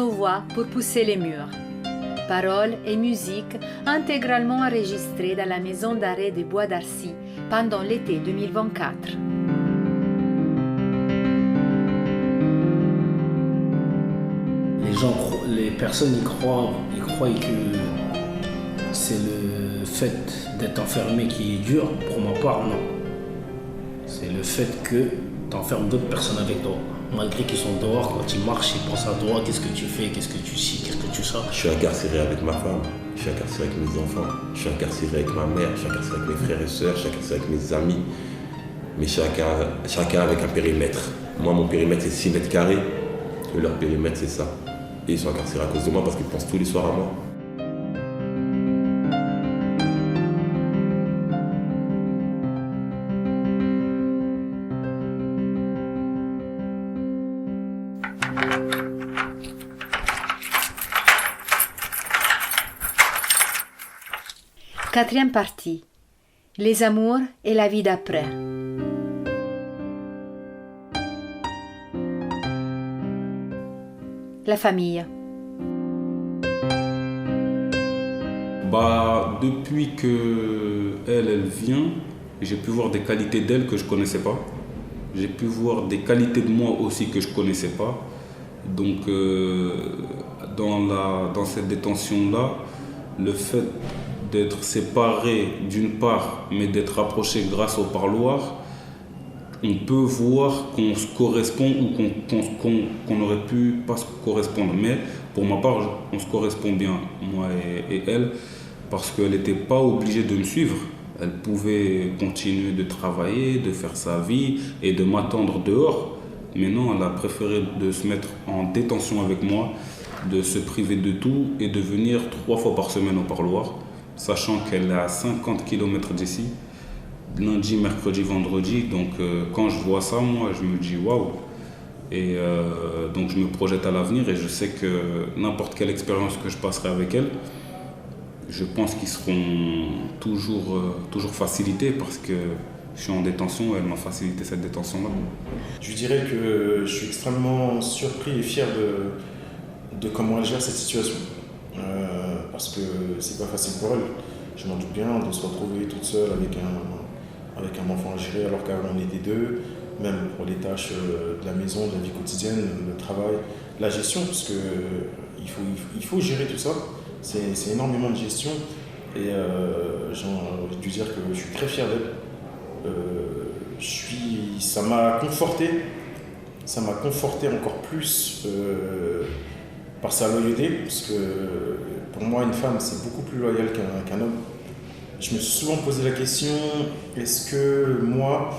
nos voix pour pousser les murs. Paroles et musique intégralement enregistrées dans la maison d'arrêt des Bois d'Arcy pendant l'été 2024. Les personnes y croient que c'est le fait d'être enfermé qui est dur. Pour ma part, non. C'est le fait que tu enfermes d'autres personnes avec toi. Malgré qu'ils sont dehors, quand ils marchent, ils pensent à toi, qu'est-ce que tu fais, qu'est-ce que tu sais, qu'est-ce que tu sais. Je suis incarcéré avec ma femme, je suis incarcéré avec mes enfants, je suis incarcéré avec ma mère, je suis incarcéré avec mes frères et sœurs, je suis incarcéré avec mes amis. Mais chacun avec un périmètre. Moi, mon périmètre, c'est 6 mètres carrés. Et leur périmètre, c'est ça. Et ils sont incarcérés à cause de moi parce qu'ils pensent tous les soirs à moi. Quatrième partie. Les amours et la vie d'après. La famille. Depuis que elle vient, j'ai pu voir des qualités d'elle que je ne connaissais pas. J'ai pu voir des qualités de moi aussi que je ne connaissais pas. Donc, dans cette détention-là, le fait d'être séparé d'une part, mais d'être rapproché grâce au parloir, on peut voir qu'on se correspond ou qu'on aurait pu pas se correspondre. Mais pour ma part, on se correspond bien, moi et elle, parce qu'elle n'était pas obligée de me suivre. Elle pouvait continuer de travailler, de faire sa vie et de m'attendre dehors. Mais non, elle a préféré de se mettre en détention avec moi, de se priver de tout et de venir 3 fois par semaine au parloir, sachant qu'elle est à 50 km d'ici, lundi, mercredi, vendredi. Donc quand je vois ça, moi, je me dis waouh. Et donc je me projette à l'avenir et je sais que n'importe quelle expérience que je passerai avec elle, je pense qu'ils seront toujours facilités parce que je suis en détention et elle m'a facilité cette détention-là. Je dirais que je suis extrêmement surpris et fier de comment elle gère cette situation. Parce que c'est pas facile pour elle. Je m'en doute bien de se retrouver toute seule avec un enfant à gérer alors qu'avant on était 2, même pour les tâches de la maison, de la vie quotidienne, le travail, la gestion, parce que il faut gérer tout ça. C'est énormément de gestion et j'ai envie de dire que je suis très fier d'elle. Ça m'a conforté encore plus par sa loyauté, parce que pour moi une femme c'est beaucoup plus loyal qu'un homme. Je me suis souvent posé la question, est-ce que moi,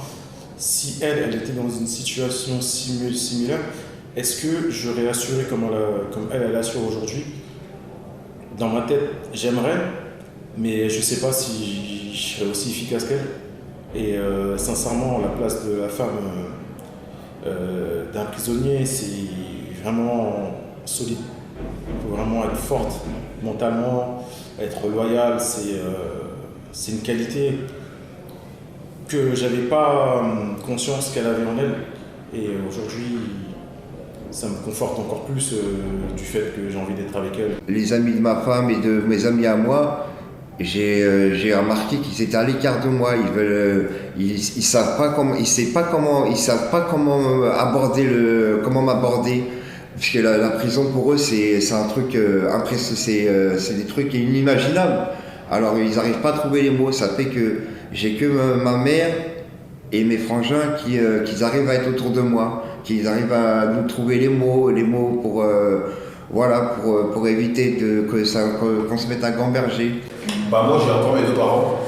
si elle était dans une situation similaire, est-ce que j'aurais assuré comme elle assure aujourd'hui? Dans ma tête, j'aimerais, mais je ne sais pas si je serais aussi efficace qu'elle. Et sincèrement, la place de la femme d'un prisonnier, c'est vraiment solide. Il faut vraiment être forte mentalement, être loyal, c'est une qualité que j'avais pas conscience qu'elle avait en elle. Et aujourd'hui, ça me conforte encore plus du fait que j'ai envie d'être avec elle. Les amis de ma femme et de mes amis à moi, j'ai remarqué qu'ils étaient à l'écart de moi. Ils savent pas comment m'aborder. Parce que la prison pour eux c'est un truc c'est des trucs inimaginables. Alors ils n'arrivent pas à trouver les mots. Ça fait que j'ai que ma mère et mes frangins qui arrivent à être autour de moi, qui arrivent à nous trouver les mots pour éviter qu'on se mette à gamberger. Moi j'ai encore mes 2 parents,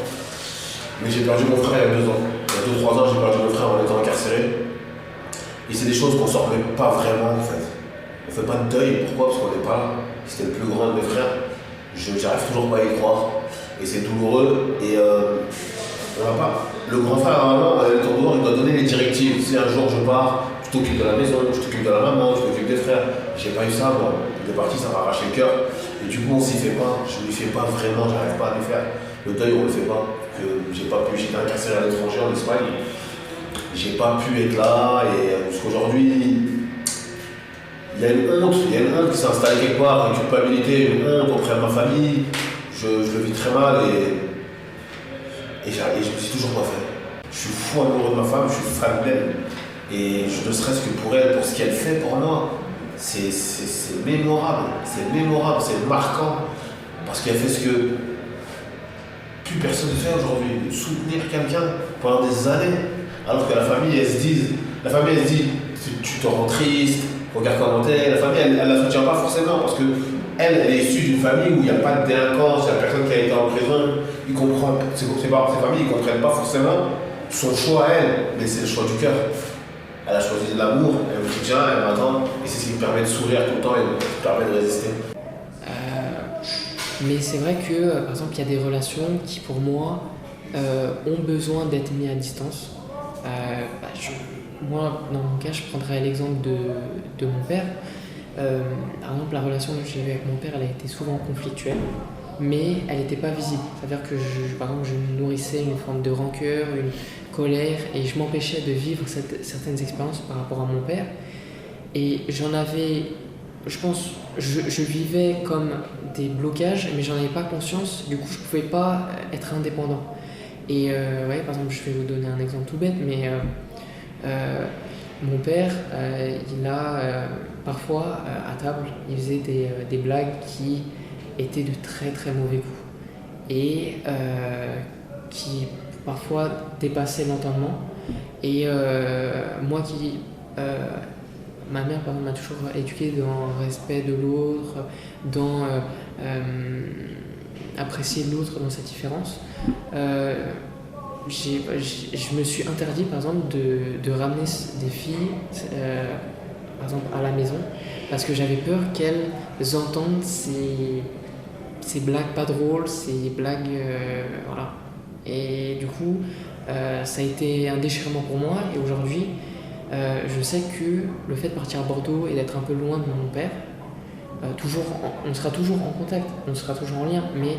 mais j'ai perdu mon frère il y a 2 ans. Il y a 2-3 ans j'ai perdu mon frère en étant incarcéré. Et c'est des choses qu'on ne s'en remet pas vraiment en fait. On fait pas de deuil, pourquoi? Parce qu'on n'est pas là. C'était le plus grand de mes frères. J'arrive toujours pas à y croire. Et c'est douloureux. Et on va pas. Le grand frère, normalement, il doit donner les directives. Si un jour je pars, tu t'occupes de la maison, je t'occupe de la maman, tu t'occupes des frères. J'ai pas eu ça, moi. Il est parti, ça m'a arraché le cœur. Et du coup, on s'y fait pas. Je lui fais pas vraiment, j'arrive pas à le faire. Le deuil, on le fait pas. J'étais incarcéré à l'étranger, en Espagne. J'ai pas pu être là. Et jusqu'aujourd'hui, il y a une honte qui s'est installée quelque part, une culpabilité, une honte auprès de ma famille. Je le vis très mal et je me suis toujours pas fait. Je suis fou amoureux de ma femme, je suis fan d'elle. Et ne serait-ce que pour elle, pour ce qu'elle fait pour moi, c'est mémorable, c'est marquant. Parce qu'elle fait ce que plus personne ne fait aujourd'hui, de soutenir quelqu'un pendant des années. Alors que la famille, elle se dit, tu te rends triste, regarde comment t'es. La famille, elle la soutient pas forcément parce que elle est issue d'une famille où il n'y a pas de délinquance, il n'y a personne qui a été en prison. Ils comprennent, ses familles, ils ne comprennent pas forcément son choix à elle, mais c'est le choix du cœur. Elle a choisi de l'amour, elle me soutient, elle m'attend, et c'est ce qui me permet de sourire tout le temps et me permet de résister. Mais c'est vrai que, par exemple, il y a des relations qui, pour moi, ont besoin d'être mises à distance. Moi, dans mon cas, je prendrais l'exemple de mon père. Par exemple, la relation que j'ai eue avec mon père, elle a été souvent conflictuelle, mais elle n'était pas visible. C'est-à-dire que, par exemple, je nourrissais une forme de rancœur, une colère, et je m'empêchais de vivre certaines expériences par rapport à mon père. Et j'en avais, je pense, je vivais comme des blocages, mais j'en avais pas conscience, du coup je pouvais pas être indépendant. Et ouais, par exemple, je vais vous donner un exemple tout bête, mais mon père, il a parfois à table, il faisait des blagues qui étaient de très très mauvais goût et qui parfois dépassaient l'entendement. Et moi qui ma mère, par exemple, m'a toujours éduqué dans le respect de l'autre, dans apprécier l'autre dans sa différence. Je me suis interdit, par exemple, de ramener des filles, par exemple, à la maison, parce que j'avais peur qu'elles entendent ces blagues pas drôles, ces blagues... voilà. Et du coup, ça a été un déchirement pour moi, et aujourd'hui, je sais que le fait de partir à Bordeaux et d'être un peu loin de mon père, on sera toujours en contact, on sera toujours en lien, mais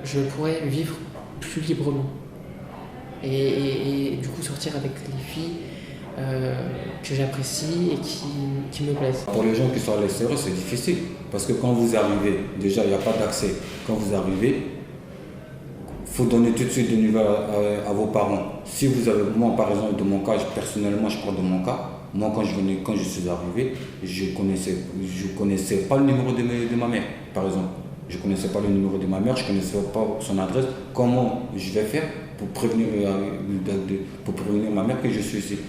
je pourrais vivre plus librement. Et du coup sortir avec les filles que j'apprécie et qui me plaisent. Pour les gens qui sont à l'extérieur, c'est difficile, parce que quand vous arrivez, déjà il n'y a pas d'accès. Quand vous arrivez, il faut donner tout de suite des nouvelles à vos parents. Si vous avez, moi par exemple, de mon cas, personnellement je parle de mon cas, moi quand je suis arrivé, je connaissais pas le numéro de ma mère, par exemple. Je ne connaissais pas le numéro de ma mère, je ne connaissais pas son adresse. Comment je vais faire pour prévenir ma mère que je suis ici?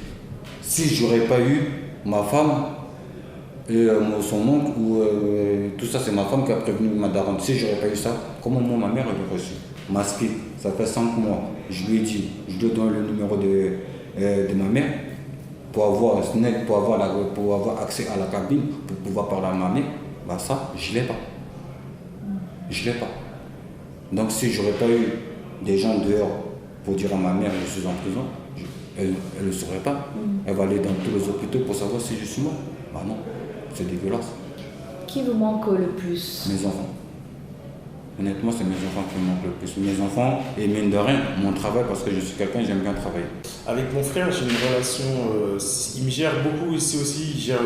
Si je n'aurais pas eu ma femme, son oncle, ou tout ça, c'est ma femme qui a prévenu ma daronne. Si je n'aurais pas eu ça, comment moi, ma mère avait reçu? Masqué, ça fait 5 mois. Je lui ai dit, je lui donne le numéro de ma mère pour avoir accès à la cabine, pour pouvoir parler à ma mère. Bah ça, je ne l'ai pas. Je ne l'ai pas. Donc si je n'aurais pas eu des gens dehors pour dire à ma mère que je suis en prison, elle ne le saurait pas. Elle va aller dans tous les hôpitaux pour savoir si je suis mort. Bah non, c'est dégueulasse. Qui vous manque le plus? Mes enfants. Honnêtement, c'est mes enfants qui me manquent le plus. Mes enfants, et mine de rien, mon travail, parce que je suis quelqu'un, j'aime bien travailler. Avec mon frère, j'ai une relation, il me gère beaucoup ici aussi, il gère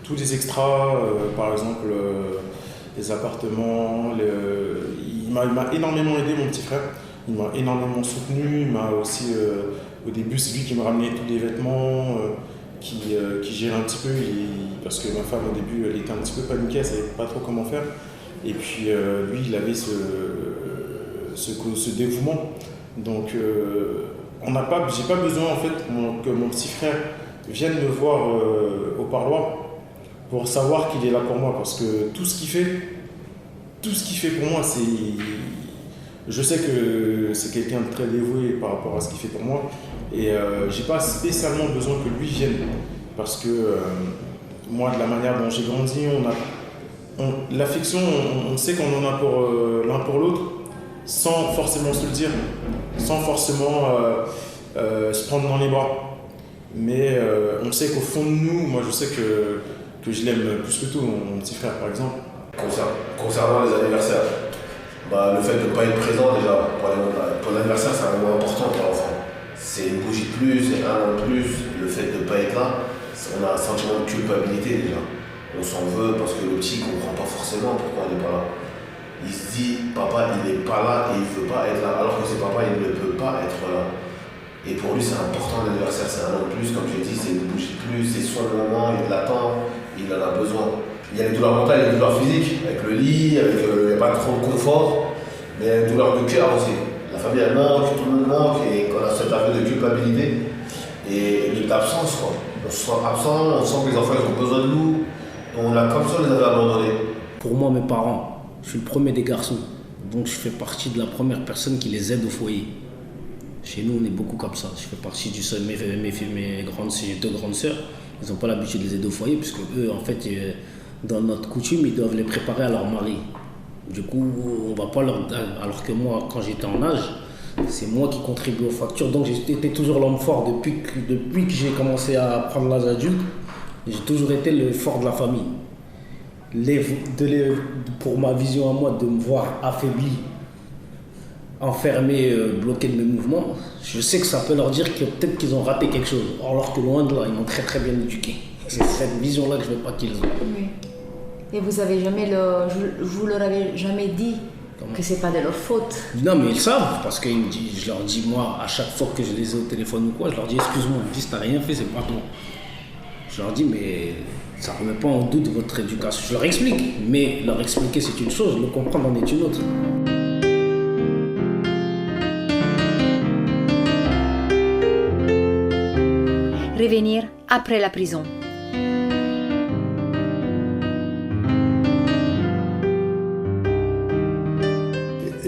tous les extras, par exemple les appartements, il m'a énormément aidé, mon petit frère, il m'a énormément soutenu, il m'a aussi, au début c'est lui qui me ramenait tous les vêtements, qui gère un petit peu, parce que ma femme au début elle était un petit peu paniquée, elle ne savait pas trop comment faire, et puis lui il avait ce dévouement, donc j'ai pas besoin en fait que mon petit frère vienne me voir au parloir pour savoir qu'il est là pour moi, parce que tout ce qu'il fait pour moi, je sais que c'est quelqu'un de très dévoué par rapport à ce qu'il fait pour moi, et j'ai pas spécialement besoin que lui vienne, parce que moi, de la manière dont j'ai grandi, l'affection, on sait qu'on en a pour l'un pour l'autre, sans forcément se le dire, sans forcément se prendre dans les bras, mais on sait qu'au fond de nous, moi je sais que je l'aime plus que tout, mon petit frère par exemple. Concernant les anniversaires, le fait de ne pas être présent déjà, pour l'anniversaire c'est un moment important pour l'enfant. C'est une bougie de plus, c'est un an de plus, le fait de ne pas être là, on a un sentiment de culpabilité déjà. on s'en veut parce que le petit ne comprend pas forcément pourquoi il n'est pas là. Il se dit, papa il n'est pas là et il ne veut pas être là, alors que c'est papa il ne peut pas être là. Et pour lui c'est important l'anniversaire, c'est un an de plus, comme je l'ai dit, c'est une bougie de plus, c'est son moment, il l'attend, il en a besoin. Il y a les douleurs mentales, il y a les douleurs physiques, avec le lit, il n'y a pas trop de confort, mais il y a les douleurs de cœur aussi. La famille elle manque, tout le monde manque, et qu'on a cette période de culpabilité et d'absence, quoi. On se sent absent, on sent que les enfants ils ont besoin de nous, on a comme ça on les avait abandonnés. Pour moi, mes parents, je suis le premier des garçons, donc je fais partie de la première personne qui les aide au foyer. Chez nous, on est beaucoup comme ça. Je fais partie du seul, mes deux grandes sœurs, ils n'ont pas l'habitude de les aider au foyer, puisque eux, en fait, dans notre coutume, ils doivent les préparer à leur mari. Du coup, on va pas leur... Alors que moi, quand j'étais en âge, c'est moi qui contribue aux factures. Donc j'étais toujours l'homme fort depuis que j'ai commencé à prendre l'âge adulte. J'ai toujours été le fort de la famille. Pour ma vision à moi, de me voir affaibli, enfermé, bloqué de mes mouvements, je sais que ça peut leur dire que peut-être qu'ils ont raté quelque chose. Alors que loin de là, ils m'ont très très bien éduqué. C'est cette vision-là que je ne veux pas qu'ils ont. Oui. Et vous avez jamais vous leur avez jamais dit que c'est pas de leur faute? Non, mais ils savent, parce que je leur dis, moi, à chaque fois que je les ai au téléphone ou quoi, je leur dis, excuse-moi, ils me disent, t'as rien fait, c'est pas toi. Je leur dis, mais ça ne remet pas en doute votre éducation. Je leur explique, mais leur expliquer c'est une chose, le comprendre en est une autre. Revenir après la prison.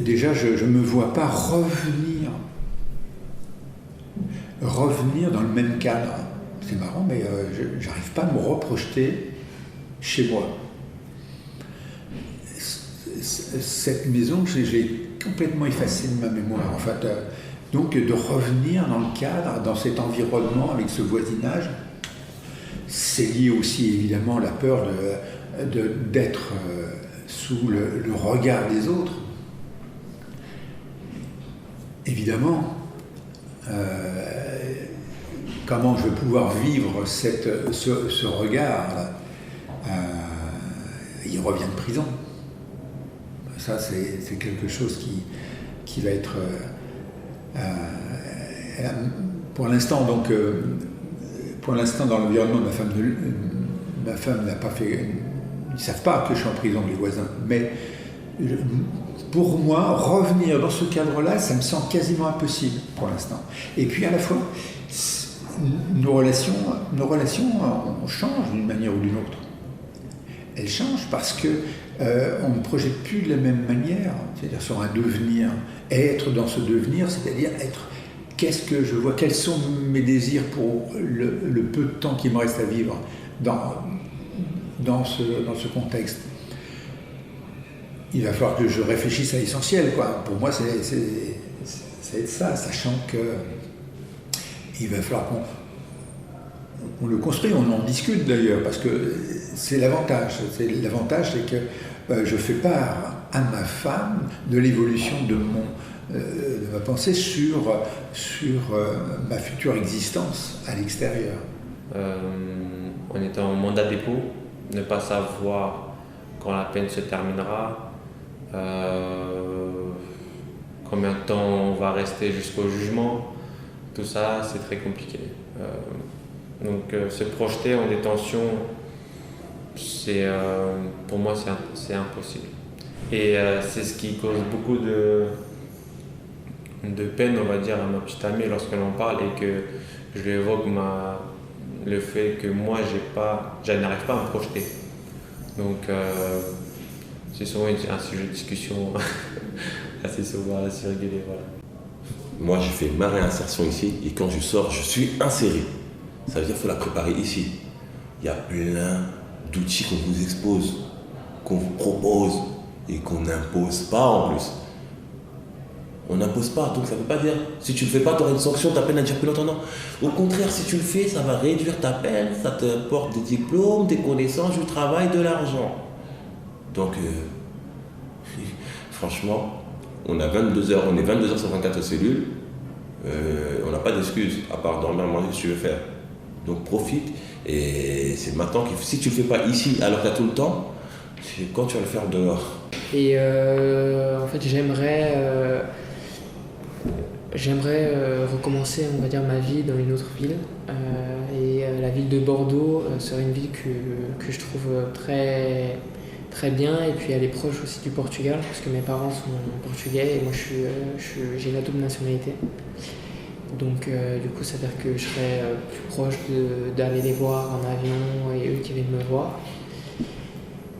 Déjà, je ne me vois pas revenir dans le même cadre. C'est marrant, mais je n'arrive pas à me reprojeter chez moi. Cette maison, je l'ai complètement effacée de ma mémoire. En fait, donc de revenir dans le cadre, dans cet environnement, avec ce voisinage, c'est lié aussi évidemment à la peur d'être sous le regard des autres. Évidemment, comment je vais pouvoir vivre ce regard, il revient de prison. Ça, c'est quelque chose qui va être... pour l'instant, donc, dans l'environnement de ma femme n'a pas fait... Ils ne savent pas que je suis en prison, les voisins, mais... Pour moi, revenir dans ce cadre-là, ça me semble quasiment impossible pour l'instant. Et puis à la fois, nos relations changent d'une manière ou d'une autre. Elles changent parce que on ne projette plus de la même manière, c'est-à-dire sur un devenir, être dans ce devenir, c'est-à-dire être. Qu'est-ce que je vois? Quels sont mes désirs pour le peu de temps qui me reste à vivre dans ce contexte? Il va falloir que je réfléchisse à l'essentiel, quoi. Pour moi, c'est ça, sachant que il va falloir qu'on le construise, on en discute d'ailleurs, parce que c'est l'avantage. L'avantage, c'est que je fais part à ma femme de l'évolution de ma pensée sur ma future existence à l'extérieur. On est en mandat de dépôt, ne pas savoir quand la peine se terminera. Combien de temps on va rester jusqu'au jugement, tout ça c'est très compliqué. Donc se projeter en détention, pour moi c'est impossible. Et c'est ce qui cause beaucoup de peine, on va dire, à ma petite amie lorsque l'on parle et que je lui évoque le fait que moi je n'arrive pas à me projeter. Donc c'est souvent un sujet de discussion assez souvent, assez régulier. Voilà. Moi, j'ai fait ma réinsertion ici et quand je sors, je suis inséré. Ça veut dire qu'il faut la préparer ici. Il y a plein d'outils qu'on vous expose, qu'on vous propose et qu'on n'impose pas en plus. On n'impose pas, donc ça ne veut pas dire si tu ne le fais pas, tu auras une sanction, ta peine à dire plus longtemps. Non. Au contraire, si tu le fais, ça va réduire ta peine, ça te porte des diplômes, des connaissances, du travail, de l'argent. Donc, franchement, on est 22h sur 24 aux cellules, on n'a pas d'excuses, à part dormir, manger ce que tu veux faire. Donc profite Et c'est maintenant que si tu le fais pas ici alors que tu as tout le temps, c'est quand tu vas le faire dehors. Et en fait, j'aimerais recommencer, on va dire, ma vie dans une autre ville. La ville de Bordeaux serait une ville que je trouve très, très bien. Et puis elle est proche aussi du Portugal, parce que mes parents sont portugais et moi j'ai la double nationalité. Donc du coup, ça veut dire que je serais plus proche d'aller les voir en avion et eux qui viennent me voir.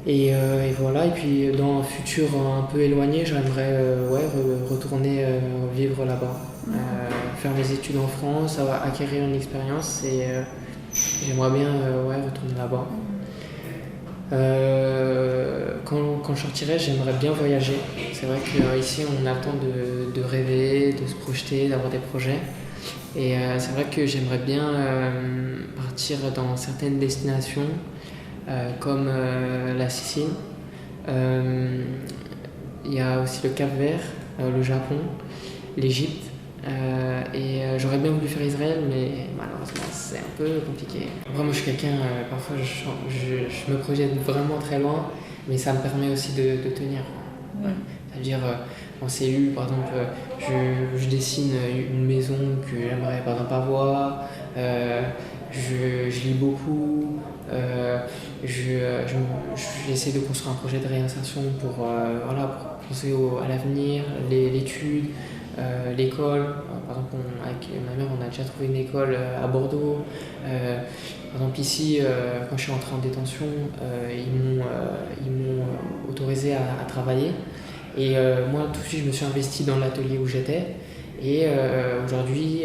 Et voilà, et puis dans un futur un peu éloigné, j'aimerais retourner vivre là-bas, faire mes études en France, acquérir une expérience et j'aimerais bien retourner là-bas. Quand je sortirai, j'aimerais bien voyager. C'est vrai qu'ici on a le temps de rêver, de se projeter, d'avoir des projets. Et c'est vrai que j'aimerais bien partir dans certaines destinations comme la Sicile. Il y a aussi le Cap-Vert, le Japon, l'Égypte. J'aurais bien voulu faire Israël, mais malheureusement c'est un peu compliqué. Après moi je suis quelqu'un, parfois je me projette vraiment très loin, mais ça me permet aussi de tenir. Ouais. C'est-à-dire en CU par exemple, je dessine une maison que j'aimerais par exemple avoir, je lis beaucoup, j'essaie de construire un projet de réinsertion pour penser à l'avenir, l'étude. L'école, par exemple avec ma mère on a déjà trouvé une école à Bordeaux. Par exemple ici quand je suis entré en détention ils m'ont autorisé à travailler et moi tout de suite je me suis investi dans l'atelier où j'étais et aujourd'hui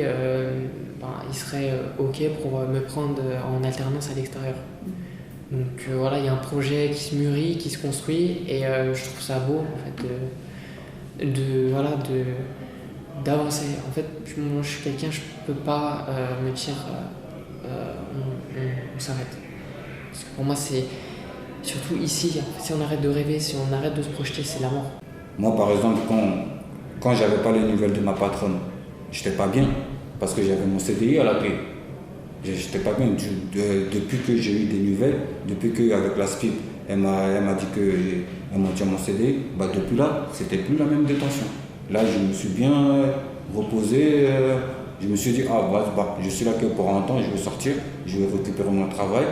il serait ok pour me prendre en alternance à l'extérieur. Donc voilà, il y a un projet qui se mûrit, qui se construit et je trouve ça beau en fait d'avancer. En fait, moi je suis quelqu'un, je peux pas me dire on s'arrête. Parce que pour moi c'est surtout ici, si on arrête de rêver, si on arrête de se projeter, c'est la mort. Moi par exemple, quand j'avais pas les nouvelles de ma patronne, j'étais pas bien parce que j'avais mon CDI à la clé. J'étais pas bien depuis que j'ai eu des nouvelles, depuis qu'avec la SPIP, elle m'a dit qu'elle m'a dit mon CDI, depuis là, c'était plus la même détention. Là, je me suis bien reposé, je me suis dit, je suis là que pour un temps, je vais sortir, je vais récupérer mon travail.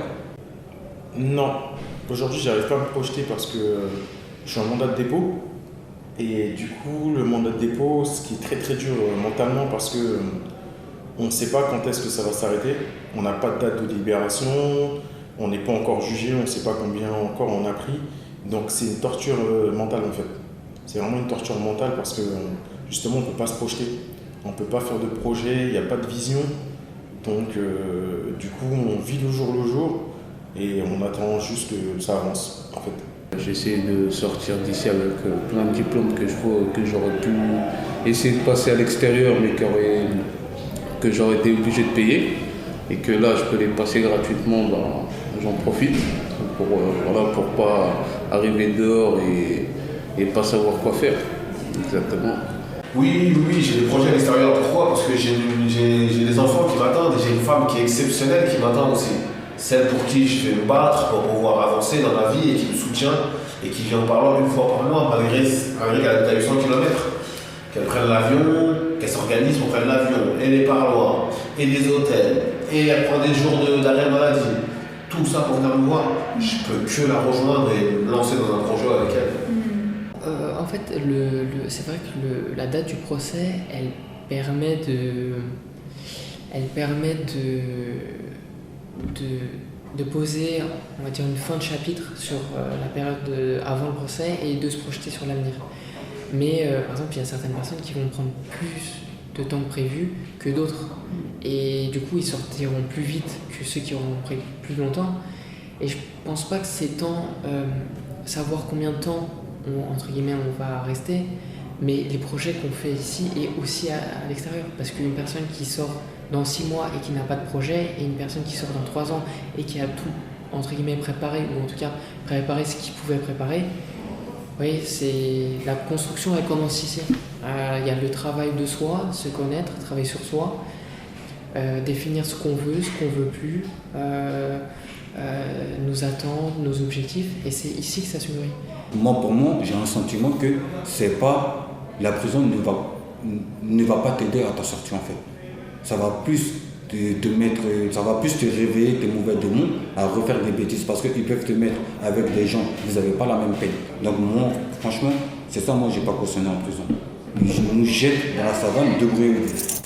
Non, aujourd'hui, j'arrive pas à me projeter parce que je suis en mandat de dépôt. Et du coup, le mandat de dépôt, ce qui est très très dur mentalement parce que on ne sait pas quand est-ce que ça va s'arrêter. On n'a pas de date de libération, on n'est pas encore jugé, on ne sait pas combien encore on a pris. Donc c'est une torture mentale en fait. C'est vraiment une torture mentale parce que justement on ne peut pas se projeter, on ne peut pas faire de projet, il n'y a pas de vision. Donc du coup on vit le jour et on attend juste que ça avance en fait. J'essaie de sortir d'ici avec plein de diplômes que j'aurais pu essayer de passer à l'extérieur mais que j'aurais été obligé de payer et que là je peux les passer gratuitement, j'en profite pour pas arriver dehors et pas savoir quoi faire. Exactement. Oui, j'ai des projets à l'extérieur. Pourquoi ? Parce que j'ai des enfants qui m'attendent et j'ai une femme qui est exceptionnelle qui m'attend aussi. Celle pour qui je vais me battre pour pouvoir avancer dans ma vie et qui me soutient et qui vient me parler une fois par mois malgré qu'elle a 800 km. Qu'elle prenne l'avion, qu'elle s'organise pour prendre l'avion, et les parloirs, et les hôtels, et elle prend des jours d'arrêt maladie. Tout ça pour venir me voir. Je peux que la rejoindre et me lancer dans un projet avec elle. En fait, c'est vrai que la date du procès, elle permet de poser, on va dire, une fin de chapitre sur la période avant le procès et de se projeter sur l'avenir. Mais par exemple, il y a certaines personnes qui vont prendre plus de temps prévu que d'autres. Et du coup, ils sortiront plus vite que ceux qui auront pris plus longtemps. Et je pense pas que c'est tant savoir combien de temps, entre guillemets, on va rester, mais les projets qu'on fait ici et aussi à l'extérieur. Parce qu'une personne qui sort dans 6 mois et qui n'a pas de projet, et une personne qui sort dans 3 ans et qui a tout, entre guillemets, préparé, ou en tout cas préparé ce qu'il pouvait préparer, oui, c'est la construction, elle commence ici. Il y a le travail de soi, se connaître, travailler sur soi. définir ce qu'on veut, ce qu'on veut plus, nos attentes, nos objectifs, et c'est ici que ça se mûrit. Moi, pour moi, j'ai un sentiment que c'est pas la prison ne va pas t'aider à t'en sortir en fait. Ça va plus ça va plus te réveiller tes mauvais démons à refaire des bêtises parce qu'ils peuvent te mettre avec des gens, vous n'avez pas la même peine. Donc moi, franchement, c'est ça, moi j'ai pas cautionné en prison. Je nous jette dans la savane, débrouillez-vous.